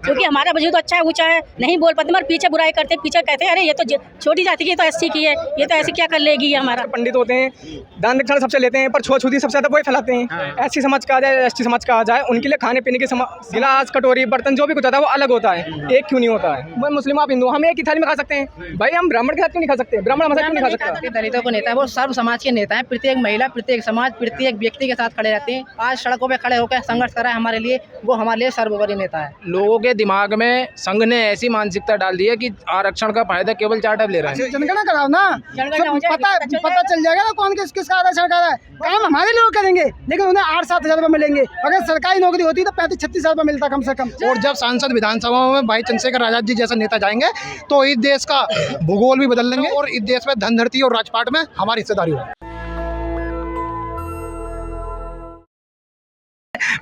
क्योंकि हमारा वजूद अच्छा है, ऊंचा है, नहीं बोल पाते मगर पीछे बुराई करते, पीछे कहते हैं अरे ये तो छोटी जाति की, तो एससी की है, ये तो ऐसे क्या कर लेगी ये हमारा। पंडित होते हैं, दान दक्षिणा सबसे लेते हैं, पर छुआछूती सबसे ज्यादा वही फैलाते हैं। एससी समाज का आ जाए, एसटी समाज का आ जाए, उनके लिए खाने पीने के गिलास कटोरी बर्तन जो भी कुछ होता है वो अलग होता है, एक क्यों नहीं होता है। मैं मुस्लिम, आप हिंदू, हम एक ही थाली में खा सकते हैं भाई, हम ब्राह्मण के साथ क्यों नहीं खा सकते, ब्राह्मण हमारे साथ क्यों नहीं खा सकता। दलितों को नेता है वो सर्व समाज के नेता है, प्रत्येक महिला, प्रत्येक समाज, प्रत्येक व्यक्ति के साथ खड़े रहते हैं। आज सड़कों पे खड़े होकर संघर्ष कर रहा है हमारे लिए, वो हमारे लिए सर्वोपरि नेता है। लोगों के दिमाग में संघ ने ऐसी मानसिकता डाल दी है कि आरक्षण का फायदा केवल चार्टअप ले रहा है। जनगणना कराओ ना, पता चल जाएगा ना कौन किसका आरक्षण कर रहा है। काम हमारे लोग करेंगे, लेकिन उन्हें 8-7 हज़ार रुपये मिलेंगे। अगर सरकारी नौकरी होती तो 35-36 हज़ार रुपये मिलता कम से कम। और जब सांसद विधानसभा में भाई चंद्रशेखर आजाद जी जैसा नेता जाएंगे तो इस देश का भूगोल भी बदल देंगे और इस देश में धन धरती और राजपाट में हमारी हिस्सेदारी होगी।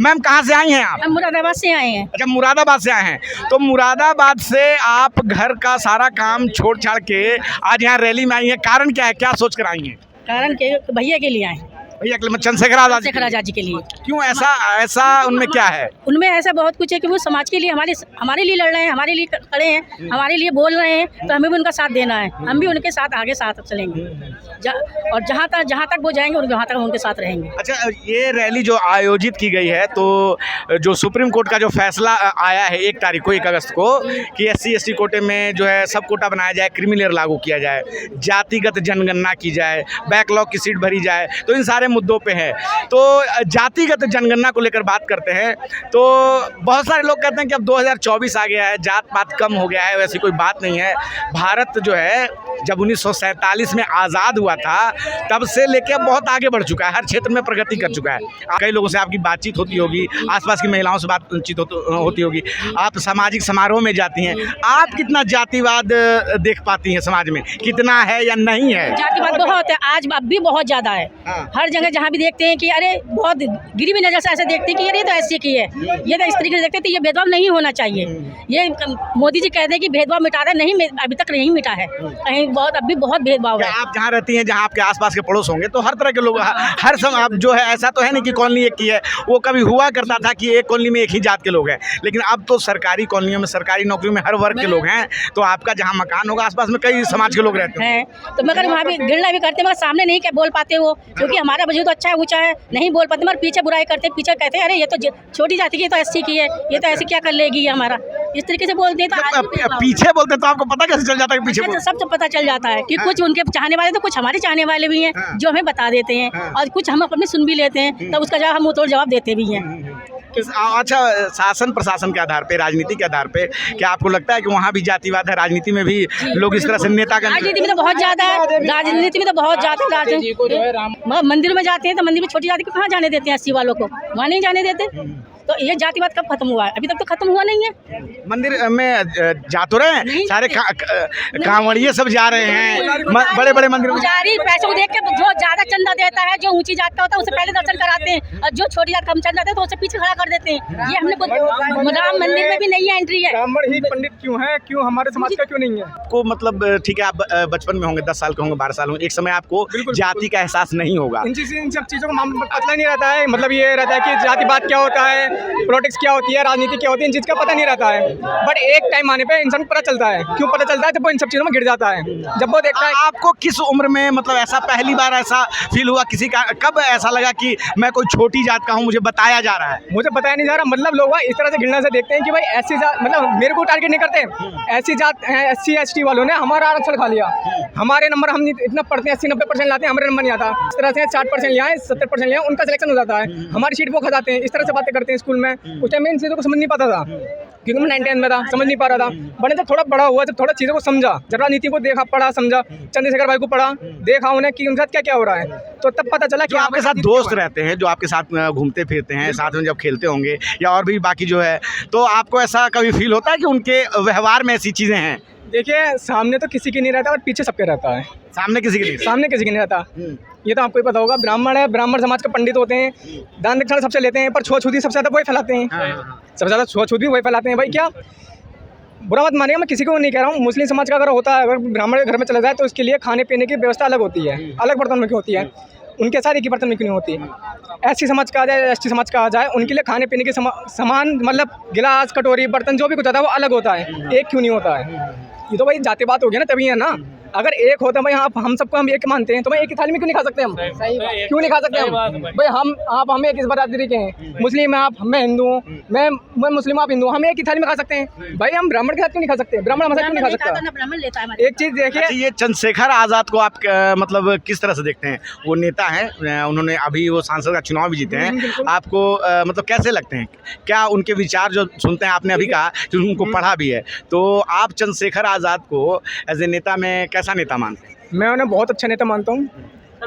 मैम कहाँ से आई हैं आप? हम मुरादाबाद से आए हैं। अच्छा, मुरादाबाद से आए हैं, तो मुरादाबाद से आप घर का सारा काम छोड़ छाड़ के आज यहाँ रैली में आई हैं, कारण क्या है, क्या सोच कर आई हैं? कारण के भैया के लिए आए, भैया चंद्रशेखर आजाद जी। चंद्रशेखर आजाद जी के लिए। क्यों, ऐसा उनमें क्या है? उनमें ऐसा बहुत कुछ है कि वो समाज के लिए हमारे लिए लड़ रहे हैं, हमारे लिए खड़े हैं, हमारे लिए बोल रहे हैं, तो हमें भी उनका साथ देना है, हम भी उनके साथ आगे साथ चलेंगे और जहाँ तक वो जाएंगे वहाँ तक हम उनके साथ रहेंगे। अच्छा, ये रैली जो आयोजित की गई है, तो जो सुप्रीम कोर्ट का जो फैसला आया है 1 तारीख को, 1 अगस्त को, कि SC/ST कोटे में जो है सब कोटा बनाया जाए, क्रीमी लेयर लागू किया जाए, जातिगत जनगणना की जाए, बैकलॉग की सीट भरी जाए, तो इन सारे मुद्दों पे है। तो जातिगत जनगणना को लेकर बात करते हैं तो बहुत सारे लोग कहते हैं कि अब 2024 आ गया है, जात पात कम हो गया है, वैसी कोई बात नहीं है। भारत जो है जब 1947 में आज़ाद हुआ था तब से लेके अब बहुत आगे बढ़ चुका है, हर क्षेत्र में प्रगति कर चुका है। कई लोगों से आपकी बातचीत होती होगी, आसपास की महिलाओं से बातचीत होती होगी, आप सामाजिक समारोह में जाती हैं, आप कितना जातिवाद देख पाती हैं समाज में, कितना है या नहीं है? जातिवाद बहुत है, आज अब भी बहुत ज़्यादा है। हर जगह जहाँ भी देखते हैं कि अरे बहुत गिरी हुई नज़र से ऐसे देखते हैं कि अरे ये तो ऐसी की है, ये तो इस तरीके से देखते हैं, तो ये भेदभाव नहीं होना चाहिए। ये मोदी जी कहते हैं कि भेदभाव मिटा रहे, नहीं, अभी तक नहीं मिटा है, कहीं बहुत अब भी बहुत भेदभाव है। आप जहाँ रहती हैं, जहाँ आपके आसपास के पड़ोस होंगे, तो हर तरह के लोग हर समय अब जो है, ऐसा तो है नहीं कि कॉलोनी एक की है, वो कभी हुआ करता था कि एक कॉलोनी में एक ही जात के लोग हैं, लेकिन अब तो सरकारी कॉलोनियों में, सरकारी नौकरियों में हर वर्ग के लोग हैं, तो आपका जहाँ मकान होगा आसपास में कई समाज के लोग रहते हैं, तो मगर वहाँ भी घृणा भी करते हैं, मगर सामने नहीं बोल पाते वो, क्योंकि हमारा वजूद अच्छा है, ऊंचा है, नहीं बोल पाते मगर पीछे बुराई करते, पीछे कहते हैं अरे ये तो छोटी जाति की, तो SC की है, ये तो ऐसे क्या कर लेगी ये हमारा, इस तरीके से बोलते हैं। तो पीछे बोलते तो आपको पता कैसे चल जाता है पीछे? सब तो पता चल जाता है कि कुछ उनके चाहने वाले तो कुछ हमारे चाहने वाले भी हैं, जो हमें बता देते हैं, और कुछ हम अपने सुन भी लेते हैं, तब उसका हम मुंह तोड़ जवाब देते भी हैं। अच्छा, शासन प्रशासन के आधार पे, राजनीति के आधार पे, क्या आपको लगता है कि वहाँ भी जातिवाद है, राजनीति में भी लोग इस तरह से नेता? राजनीति में तो बहुत ज्यादा है, राजनीति में तो बहुत ज्यादा। मंदिर में जाते हैं तो मंदिर में छोटी जाति को कहाँ जाने देते हैं, SC वालों को वहाँ नहीं जाने देते। तो ये जातिवाद कब खत्म हुआ है? अभी तक तो खत्म हुआ नहीं है। मंदिर में जा तो रहे हैं सारे, कांवड़िए सब जा रहे हैं, बड़े बड़े मंदिर में। पुजारी पैसे को देख के जो ज्यादा चंदा देता है, जो ऊंची जात का होता है उसे पहले दर्शन कराते हैं, और जो छोटी जात कम चंदा देता है तो उसे पीछे खड़ा कर देते हैं। ये हमने राम मंदिर में भी नहीं है एंट्री है। ब्राह्मण ही पंडित क्यों है, क्यों हमारे समाज का क्यों नहीं है? को मतलब ठीक है, आप बचपन में होंगे, 10 साल के होंगे, 12 साल होंगे, एक समय आपको जाति का एहसास नहीं होगा, इन सब चीज़ों का पता नहीं रहता है। मतलब ये रहता है कि जातिवाद क्या होता है, पॉलिटिक्स क्या होती है, राजनीति क्या होती है, इन चीज़ का पता नहीं रहता है। बट एक टाइम आने पे इंसान को पता चलता है। क्यों पता चलता है? जब वो इन सब चीज़ों में गिर जाता है, जब वो देखता है। आपको किस उम्र में, मतलब ऐसा पहली बार ऐसा फील हुआ किसी का, कब ऐसा लगा कि मैं कोई छोटी जात का हूँ, मुझे बताया जा रहा है? मुझे बताया नहीं जा रहा, मतलब लोग इस तरह से घृणा से देखते हैं कि भाई ऐसी जात, मतलब मेरे को टारगेट नहीं करते, ऐसी जात SC/ST वालों ने हमारा आरक्षण खा लिया, हमारे नंबर हम इतना पढ़ते हैं, 80-90% लाते हैं, हमारे नंबर नहीं आता। इस तरह से 60% लिया है, 70% लिया, उनका सिलेक्शन हो जाता है, हमारी सीट वो खा जाते हैं। इस तरह से बातें करते हैं स्कूल में। उस टाइम में इन चीज़ों को समझ नहीं पाता था, क्योंकि मैं 9th में था, समझ नहीं पा रहा था। बने जब थोड़ा बड़ा हुआ, जब थोड़ा चीज़ों को समझा, जब राजनीति को देखा, पढ़ा, समझा, चंद्रशेखर भाई को पढ़ा, देखा उन्हें कि उनके साथ क्या क्या हो रहा है, तो तब पता चला कि आपके साथ दोस्त रहते हैं, जो आपके साथ घूमते फिरते हैं, साथ में जब खेलते होंगे या और भी बाकी जो है, तो आपको ऐसा कभी फील होता है कि उनके व्यवहार में ऐसी चीज़ें हैं? देखिए, सामने तो किसी की नहीं रहता और पीछे सबके रहता है। सामने किसी के नहीं, सामने किसी की नहीं रहता, ये तो आपको ही पता होगा। ब्राह्मण है, ब्राह्मण समाज के पंडित होते हैं, दान दक्षिणा सबसे लेते हैं, पर छुआछूती सबसे ज़्यादा वही फैलाते हैं। सबसे ज़्यादा छुआछूत भी वही फैलाते हैं। भाई क्या बुरा मत मानिएगा, मैं किसी को नहीं कह रहा हूँ। मुस्लिम समाज का अगर होता है, अगर ब्राह्मण के घर में चला जाए तो उसके लिए खाने पीने की व्यवस्था अलग होती है, अलग बर्तन में होती है। उनके साथ एक ही बर्तन में क्यों नहीं होती? एससी समाज का आ जाए, एसटी समाज का आ जाए, उनके लिए खाने पीने के सामान मतलब गिलास कटोरी बर्तन जो भी कुछ होता है वो अलग होता है, एक क्यों नहीं होता है? ये तो भाई जाति बात हो गया ना, तभी है ना। अगर एक होता भाई हम सबको हम एक मानते हैं तो भाई एक ही थाली में क्यों नहीं खा सकते हम? क्यों नहीं खा सकते हम भाई? हम एक इस बरादरी के हैं, मुस्लिम है आप, मैं हिंदू हूँ, मैं मुस्लिम आप हिंदू, हम एक ही थाली में खा सकते हैं भाई। हम ब्राह्मण के साथ क्यों नहीं खा सकते? ब्राह्मण हमारे साथ क्यों नहीं खा सकता? एक चीज़ देखिए, अच्छा, ये चंद्रशेखर आज़ाद को आप मतलब किस तरह से देखते हैं? वो नेता हैं, उन्होंने अभी वो सांसद का चुनाव भी जीते हैं, आपको मतलब कैसे लगते हैं? क्या उनके विचार जो सुनते हैं, आपने अभी कहा कि उनको पढ़ा भी है, तो आप चंद्रशेखर आज़ाद को एज ए नेता में कैसा नेता मानते हैं? मैं उन्हें बहुत अच्छा नेता मानता हूँ।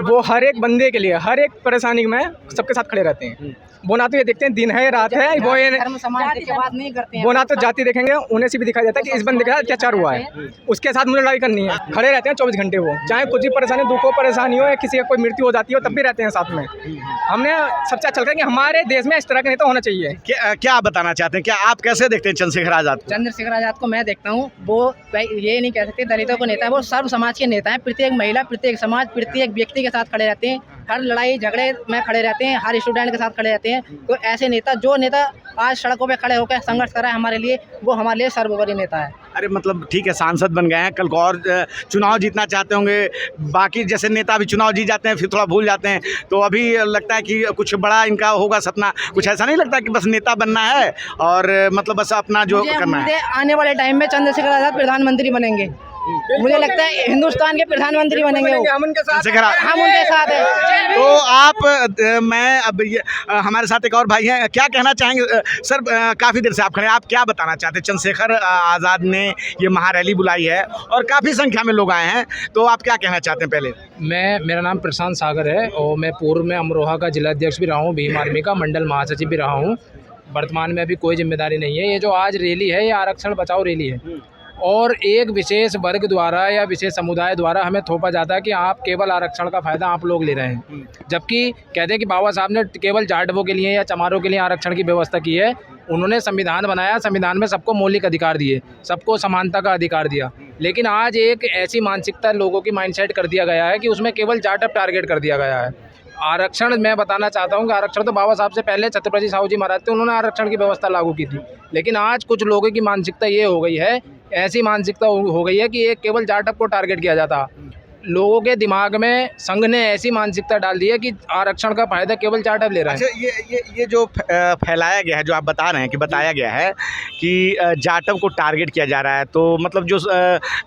वो हर एक बंदे के लिए, हर एक परेशानी में सबके साथ खड़े रहते हैं। वो ना तो ये देखते हैं दिन है रात है, वो ये धर्म समाज की बात नहीं करते हैं। वो ना तो जाति देखेंगे, उन्हें से भी दिखाई देता है कि इस बंदे के साथ अत्याचार हुआ है, उसके साथ मुझे लड़ाई करनी है। खड़े रहते हैं 24 घंटे, वो चाहे कुछ भी परेशानी, दुख हो, परेशानी हो, या किसी का कोई मृत्यु हो जाती हो, तब भी रहते हैं साथ में। हमने सबसे अच्छा लगता है कि हमारे देश में इस तरह के नेता होना चाहिए। क्या आप बताना चाहते हैं? क्या आप कैसे देखते हैं चंद्रशेखर आज़ाद को? चंद्रशेखर आजाद को मैं देखता हूँ, वो ये नहीं कह सकते दलितों को नेता है, वो सर्व समाज के नेता है। प्रत्येक महिला, प्रत्येक समाज, प्रत्येक व्यक्ति के साथ खड़े रहते हैं, हर लड़ाई झगड़े में खड़े रहते हैं, हर स्टूडेंट के साथ खड़े रहते हैं। तो ऐसे नेता, जो नेता आज सड़कों पे खड़े होकर संघर्ष कर रहा है हमारे लिए, वो हमारे लिए सर्वोपरि नेता है। अरे मतलब ठीक है, सांसद बन गए हैं, कल को और चुनाव जीतना चाहते होंगे, बाकी जैसे नेता भी चुनाव जीत जाते हैं फिर थोड़ा भूल जाते हैं, तो अभी लगता है कि कुछ बड़ा इनका होगा सपना, कुछ ऐसा नहीं लगता कि बस नेता बनना है और मतलब बस अपना जो करना है? आने वाले टाइम में चंद्रशेखर आजाद प्रधानमंत्री बनेंगे, मुझे लगता है हिंदुस्तान के प्रधानमंत्री बनेंगे वो। हम उनके साथ हैं। तो आप मैं अब ये हमारे साथ एक और भाई हैं, क्या कहना चाहेंगे सर? काफ़ी देर से आप खड़े हैं, आप क्या बताना चाहते हैं? चंद्रशेखर आज़ाद ने ये महारैली बुलाई है और काफ़ी संख्या में लोग आए हैं, तो आप क्या कहना चाहते हैं? पहले मेरा नाम प्रशांत सागर है और मैं पूर्व में अमरोहा का जिलाध्यक्ष भी रहा हूँ, भीम आर्मी का मंडल महासचिव भी रहा हूँ। वर्तमान में अभी कोई जिम्मेदारी नहीं है। ये जो आज रैली है, ये आरक्षण बचाओ रैली है और एक विशेष वर्ग द्वारा या विशेष समुदाय द्वारा हमें थोपा जाता है कि आप केवल आरक्षण का फ़ायदा आप लोग ले रहे हैं, जबकि कहते हैं कि बाबा साहब ने केवल जाटवों के लिए या चमारों के लिए आरक्षण की व्यवस्था की है। उन्होंने संविधान बनाया, संविधान में सबको मौलिक अधिकार दिए, सबको समानता का अधिकार दिया, लेकिन आज एक ऐसी मानसिकता लोगों की माइंडसेट कर दिया गया है कि उसमें केवल जाटव टारगेट कर दिया गया है। आरक्षण, मैं बताना चाहता हूं कि आरक्षण तो बाबा साहब से पहले छत्रपति साहू जी महाराज थे, उन्होंने आरक्षण की व्यवस्था लागू की थी, लेकिन आज कुछ लोगों की मानसिकता ये हो गई है, ऐसी मानसिकता हो गई है कि एक केवल जाटव को टारगेट किया जाता। लोगों के दिमाग में संघ ने ऐसी मानसिकता डाल दी है कि आरक्षण का फायदा केवल जाटव ले रहे हैं। अच्छा, ये जो फैलाया गया है, जो आप बता रहे हैं कि बताया गया है कि जाटव को टारगेट किया जा रहा है, तो मतलब जो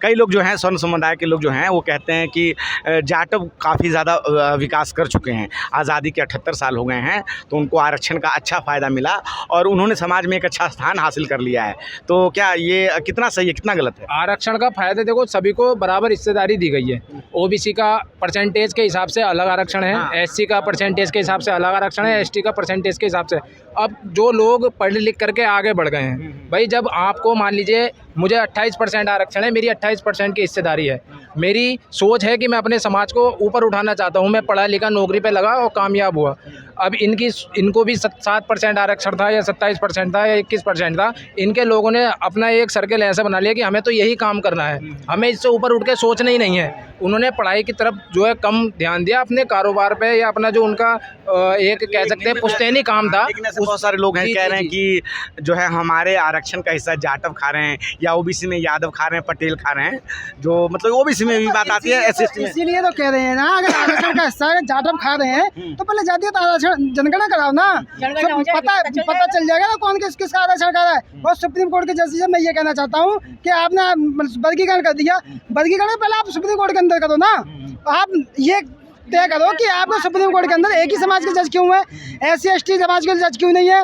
कई लोग जो हैं, स्वर्ण समुदाय के लोग जो हैं, वो कहते हैं कि जाटव काफ़ी ज़्यादा विकास कर चुके हैं, आज़ादी के 78 साल हो गए हैं, तो उनको आरक्षण का अच्छा फ़ायदा मिला और उन्होंने समाज में एक अच्छा स्थान हासिल कर लिया है। तो क्या ये कितना सही है, कितना गलत है? आरक्षण का फायदा देखो, सभी को बराबर हिस्सेदारी दी गई है। ओबीसी का परसेंटेज के हिसाब से अलग आरक्षण है, एससी का परसेंटेज के हिसाब से अलग आरक्षण है, एसटी का परसेंटेज के हिसाब से। अब जो लोग पढ़ लिख करके आगे बढ़ गए हैं, भाई जब आपको मान लीजिए मुझे 28% आरक्षण है, मेरी 28% की हिस्सेदारी है, मेरी सोच है कि मैं अपने समाज को ऊपर उठाना चाहता हूँ, मैं पढ़ा लिखा नौकरी पे लगा और कामयाब हुआ। अब इनको भी 7% आरक्षण था या 27% था या 21% था, इनके लोगों ने अपना एक सर्कल ऐसा बना लिया कि हमें तो यही काम करना है, हमें इससे ऊपर उठ के सोचना ही नहीं है। उन्होंने पढ़ाई की तरफ जो है कम ध्यान दिया, अपने कारोबार पे या अपना जो उनका एक कह सकते हैं पुश्तैनी काम था। बहुत सारे लोग हैं कह रहे हैं कि जो है हमारे आरक्षण का हिस्सा जाटव खा रहे हैं, या ओबीसी में यादव खा रहे हैं, पटेल खा रहे हैं, जो मतलब ओबीसी में भी बात आती है, एससी में। इसीलिए तो कह रहे हैं ना, अगर आरक्षण का हिस्सा जाटव खा रहे हैं तो पहले जातीय आरक्षण जनगणना कराओ ना, पता चल जाएगा ना कौन किसका आरक्षण कर रहा है। और सुप्रीम कोर्ट के जस्टिस से मैं ये कहना चाहता हूँ कि आपने वर्गीकरण कर दिया, वर्गीकरण पहले आप सुप्रीम कोर्ट के अंदर करो ना। आप ये तय करो कि आपको सुप्रीम कोर्ट के अंदर एक ही समाज के जज क्यों है, एससी एसटी समाज के जज क्यों नहीं है।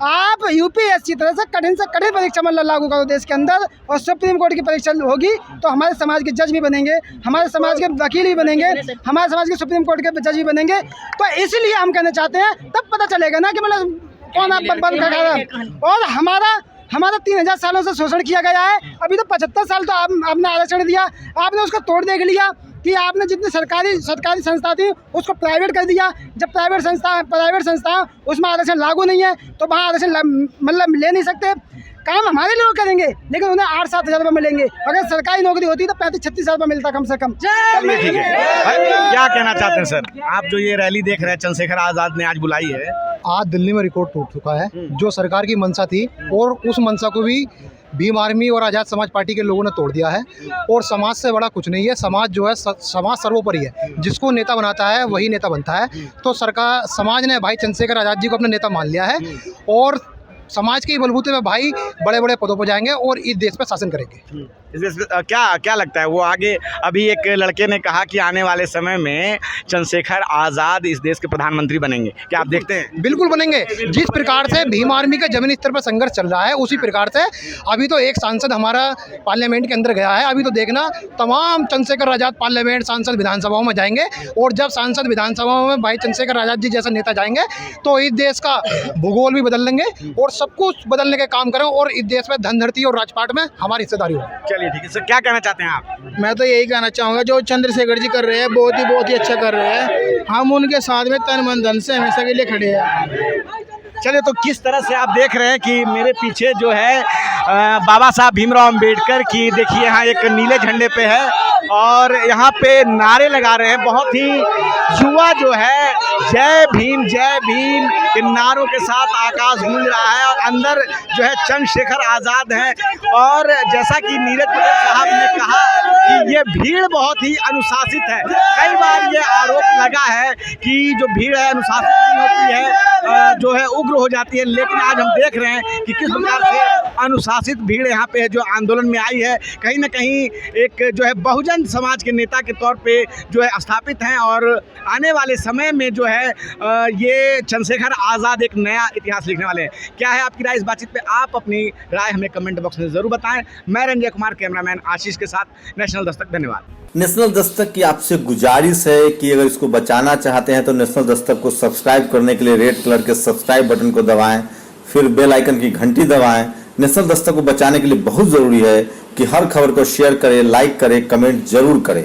आप यूपीएससी तरह से कठिन परीक्षा मतलब लागू करो देश के अंदर, और सुप्रीम कोर्ट की परीक्षा होगी तो हमारे समाज के जज भी बनेंगे, हमारे समाज के वकील भी बनेंगे, हमारे समाज के सुप्रीम कोर्ट के जज भी बनेंगे। तो इसलिए हम कहना चाहते हैं, तब पता चलेगा ना कि मतलब कौन आप बंद कर रहा है। और हमारा 3000 सालों से शोषण किया गया है, अभी तो 75 साल तो आपने आरक्षण दिया, आपने उसको तोड़ देख लिया कि आपने जितनी सरकारी संस्था थी उसको प्राइवेट कर दिया। जब प्राइवेट संस्था उसमें आरक्षण लागू नहीं है तो वहाँ आरक्षण मतलब ले नहीं सकते। काम हमारे लोग करेंगे, लेकिन उन्हें 8-7 हज़ार रुपये मिलेंगे। अगर सरकारी नौकरी होती तो 35-36 हज़ार रुपये मिलता कम से कम। चलिए ठीक है भाई, क्या कहना चाहते हैं सर आप जो ये रैली देख रहे हैं चंद्रशेखर आजाद ने आज बुलाई है? आज दिल्ली में रिकॉर्ड टूट चुका है। जो सरकार की मंशा थी और उस मंशा को भी भीम आर्मी और आज़ाद समाज पार्टी के लोगों ने तोड़ दिया है। और समाज से बड़ा कुछ नहीं है। समाज जो है समाज सर्वोपरि है। जिसको नेता बनाता है वही नेता बनता है। तो सरकार समाज ने भाई चंद्रशेखर आज़ाद जी को अपना नेता मान लिया है और समाज के बलबूते में भाई बड़े बड़े पदों पर जाएंगे और इस देश पर शासन करेंगे। क्या लगता है वो आगे? अभी एक लड़के ने कहा कि आने वाले समय में चंद्रशेखर आज़ाद इस देश के प्रधानमंत्री बनेंगे, क्या आप देखते हैं? बिल्कुल बनेंगे। जिस प्रकार से भीम आर्मी का जमीनी स्तर पर संघर्ष चल रहा है उसी प्रकार से अभी तो एक सांसद हमारा पार्लियामेंट के अंदर गया है। अभी तो देखना तमाम चंद्रशेखर आज़ाद पार्लियामेंट सांसद विधानसभाओं में जाएंगे और जब सांसद विधानसभाओं में भाई चंद्रशेखर आज़ाद जी जैसा नेता जाएंगे तो इस देश का भूगोल भी बदल लेंगे और सब कुछ बदलने के काम करें और इस देश में धनधरती और राजपाट में हमारी हिस्सेदारी हो। चलिए ठीक है सर, क्या कहना चाहते हैं आप? मैं तो यही कहना चाहूँगा जो चंद्रशेखर जी कर रहे हैं बहुत ही अच्छा कर रहे हैं। हम उनके साथ में तन मन धन से हमेशा के लिए खड़े हैं। चलिए तो किस तरह से आप देख रहे हैं कि मेरे पीछे जो है बाबा साहब भीमराव अंबेडकर की देखिए यहाँ एक नीले झंडे पे है और यहाँ पे नारे लगा रहे हैं। बहुत ही युवा जो है जय भीम के नारों के साथ आकाश गूंज रहा है और अंदर जो है चंद्रशेखर आज़ाद हैं। और जैसा कि नीरज पटेल साहब ने कहा कि ये भीड़ बहुत ही अनुशासित है। कई बार ये आरोप लगा है कि जो भीड़ है अनुशासित नहीं होती है, जो है उग्र हो जाती है, लेकिन आज हम देख रहे हैं कि किस प्रकार से अनुशासित भीड़ यहाँ पे जो आंदोलन में आई है कहीं ना कहीं एक जो है बहुजन समाज के नेता के तौर पे जो है स्थापित हैं और आने वाले समय में जो है ये चंद्रशेखर आज़ाद एक नया इतिहास लिखने वाले हैं। क्या है आपकी राय इस बातचीत पे? आप अपनी राय हमें कमेंट बॉक्स में ज़रूर बताएं। मैं रंजय कुमार, कैमरामैन आशीष के साथ नेशनल दस्तक। धन्यवाद। नेशनल दस्तक की आपसे गुजारिश है कि अगर इसको बचाना चाहते हैं तो नेशनल दस्तक को सब्सक्राइब करने के लिए रेड कलर के सब्सक्राइब बटन को दबाएं, फिर बेल आइकन की घंटी दबाएं। नेशनल दस्तक को बचाने के लिए बहुत जरूरी है कि हर खबर को शेयर करें, लाइक करें, कमेंट जरूर करें।